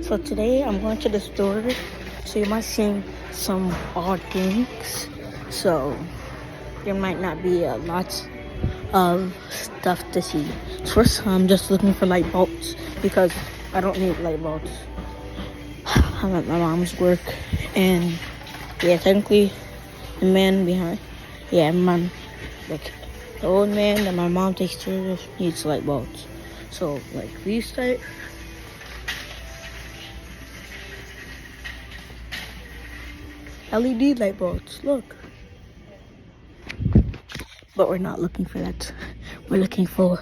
So today I'm going to the store, so you might see some odd things. So there might not be a lot of stuff to see. First, I'm just looking for light bulbs because I don't need light bulbs. I'm at my mom's work, and yeah, technically the man behind, like the old man that my mom takes care of needs light bulbs. So like these type. LED light bulbs, look. But we're not looking for that. We're looking for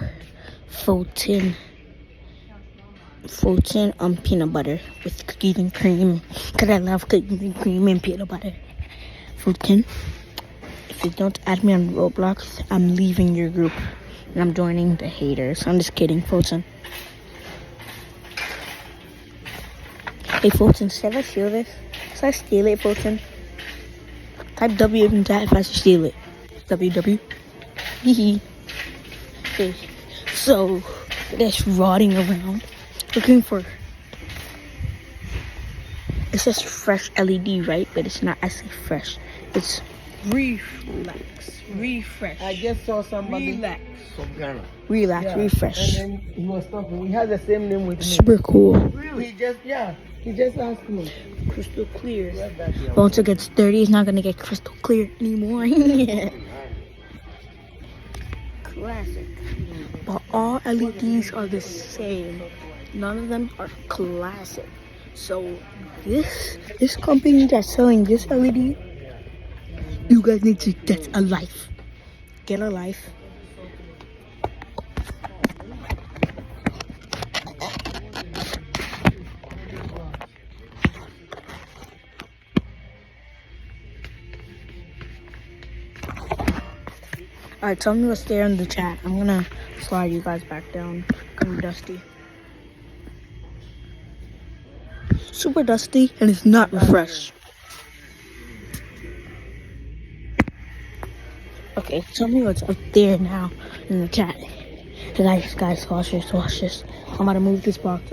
Fulton peanut butter with cookies and cream. Cause I love cookies and cream and peanut butter. Fulton. If you don't add me on Roblox, I'm leaving your group and I'm joining the haters. I'm just kidding, Fulton. Hey Fulton, should I steal this? Should I steal it, Fulton? Type W in chat if I should steal it. WW. Hee. Okay. So, just rotting around looking for. It says fresh LED, right? But it's not actually fresh. It's refresh. I just saw somebody Relax. from Ghana. Relax, Yeah. refresh. And then he was talking. He has the same name with me. Super cool. Really? He just asked me. Crystal clear. Where's that here? Once it gets dirty, it's not gonna get crystal clear anymore. Classic. But all LEDs are the same. None of them are classic. So this company that's selling this LED, you guys need to get a life. Get a life. Alright, tell me what's there in the chat. I'm gonna slide you guys back down. I'm dusty. Super dusty, and it's not refreshed. Okay, tell me what's up there now in the chat. Guys, watch this. I'm about to move this box.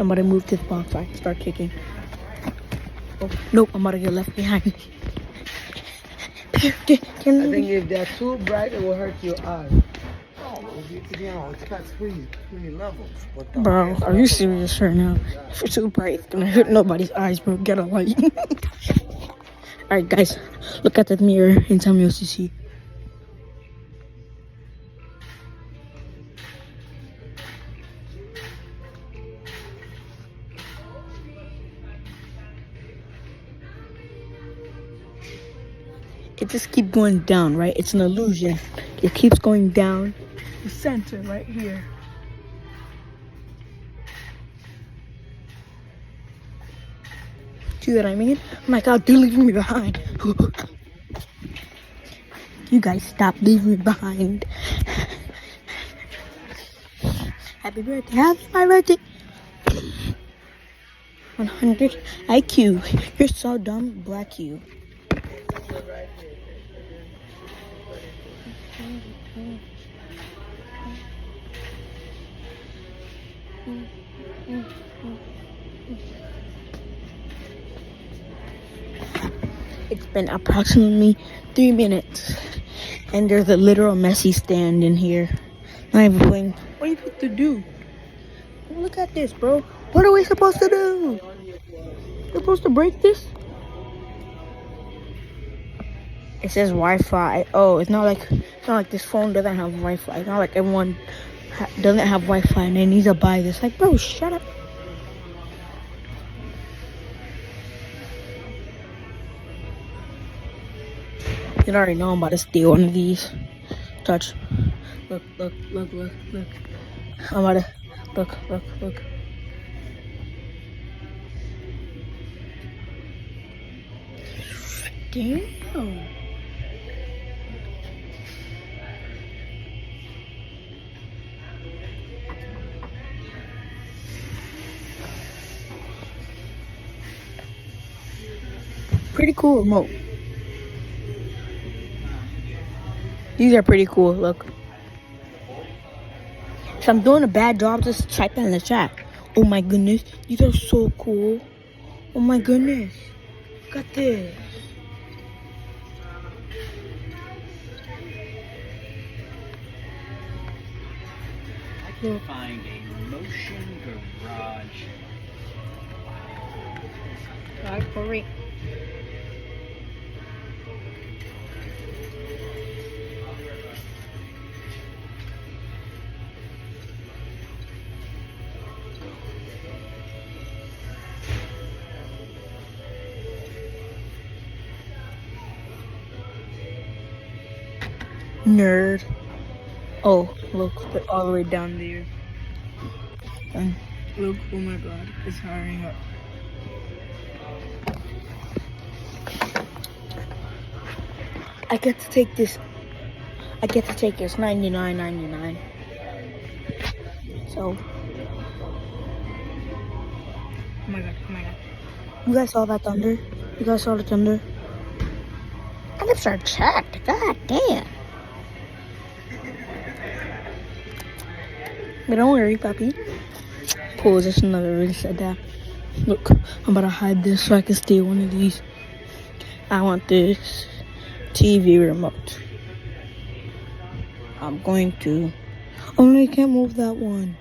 I start kicking. Oh, nope, I'm about to get left behind. I think if they're too bright, it will hurt your eyes. It's got three levels. Bro, are you serious right now? If it's too bright, it's gonna hurt nobody's eyes, bro. Get a light. Alright, guys, look at the mirror and tell me what you see. It just keeps going down, right? It's an illusion. It keeps going down. The center right here. See what I mean? Oh my god, they're leaving me behind. You guys stop leaving me behind. Happy birthday. Happy my birthday. 100 IQ. You're so dumb, black you. It's been approximately 3 minutes, and there's a literal messy stand in here. Not even playing. What are you supposed to do? Look at this, bro. What are we supposed to do? We're supposed to break this? It says Wi-Fi. Oh, it's not like this phone doesn't have Wi-Fi. It's not like everyone doesn't have Wi-Fi and they need to buy this. Like, bro, shut up. You already know I'm about to steal one of these. Touch. Look. I'm about to look. Damn. Pretty cool remote. These are pretty cool, look. If I'm doing a bad job, just type that in the chat. Oh my goodness, these are so cool. Oh my goodness. Look at this. I can find a motion garage. Alright, hurry. Nerd. Oh, look, they're all the way down there. And look, oh my god, it's hurrying up. I get to take this. I get to take this $99.99. So, oh my god, oh my god. You guys saw that thunder? You guys saw the thunder? My lips are chapped. God damn. But don't worry, Papi. Pause. That's another really said that. Look, I'm about to hide this so I can steal one of these. I want this TV remote. I'm going to. Oh no, you can't move that one.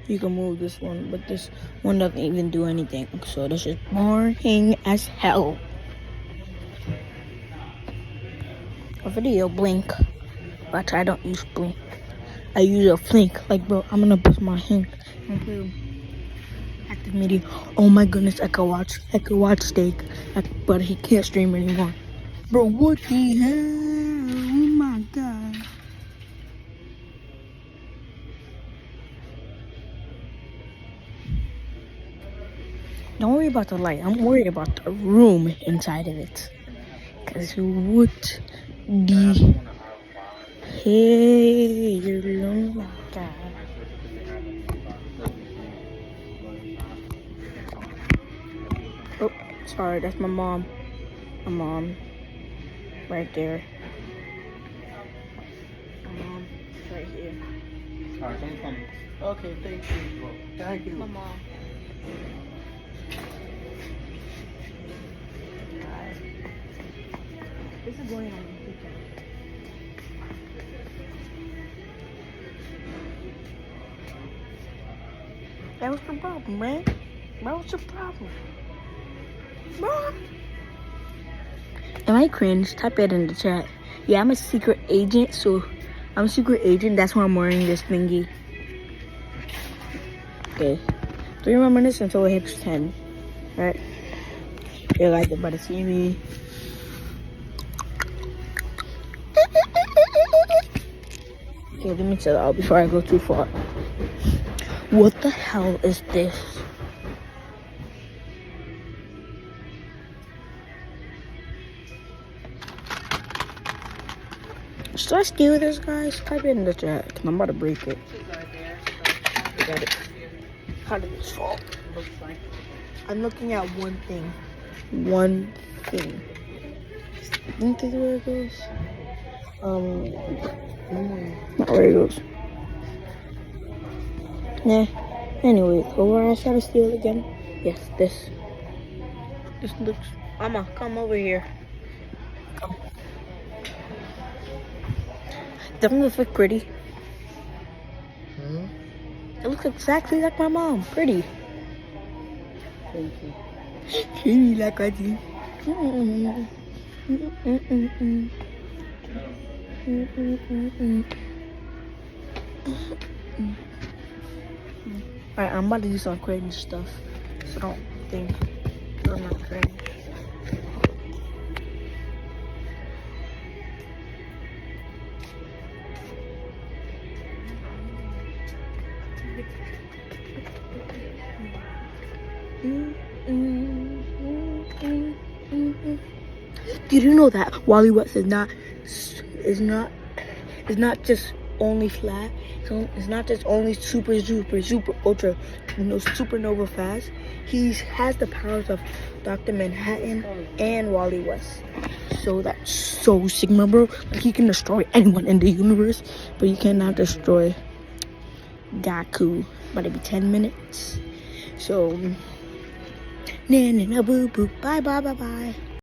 You can move this one, but this one doesn't even do anything. So this is boring as hell. A video blink, but I don't use blink. I use a flink. Like, bro, I'm gonna bust my hand. Active media. Oh my goodness, I could watch Steak, but he can't stream anymore. Bro, what the hell? Oh my god. Don't worry about the light. I'm worried about the room inside of it. Cause what the hell? Oh my god. Oh, sorry, that's my mom. My mom. Right there. My mom. Right here. Alright, I'm coming. Okay, thank you. Thank you. My mom. This is going on the weekend. That was the problem, man. Bro, what's the problem? Bro. Am I cringe? Type it in the chat. Yeah, I'm a secret agent, so I'm a secret agent. That's why I'm wearing this thingy. Okay. 3 more minutes until it hits 10. Alright. You guys are about to see me. Okay, let me chill out before I go too far. What the hell is this? Should I steal this, guys? Type it in the chat, 'cause I'm about to break it. Got it. How did this fall? Looks like I'm looking at one thing. One thing. Think this is where it goes? Not where it goes. Nah. Anyway, over I try to steal it again. Yes, this. This looks. Mama, come over here. Come. Doesn't this look pretty? It looks exactly like my mom. Pretty. Thank you. She like I do. Alright, I'm about to do some cringe stuff. So don't think you're not cringe. Did you know that Wally West is not just only flat? So it's not just only super ultra, supernova fast. He has the powers of Dr. Manhattan and Wally West. So that's so Sigma, bro. Like, he can destroy anyone in the universe, but you cannot destroy Gaku. But it'll be 10 minutes. So Na na na boo boo. Bye bye bye bye.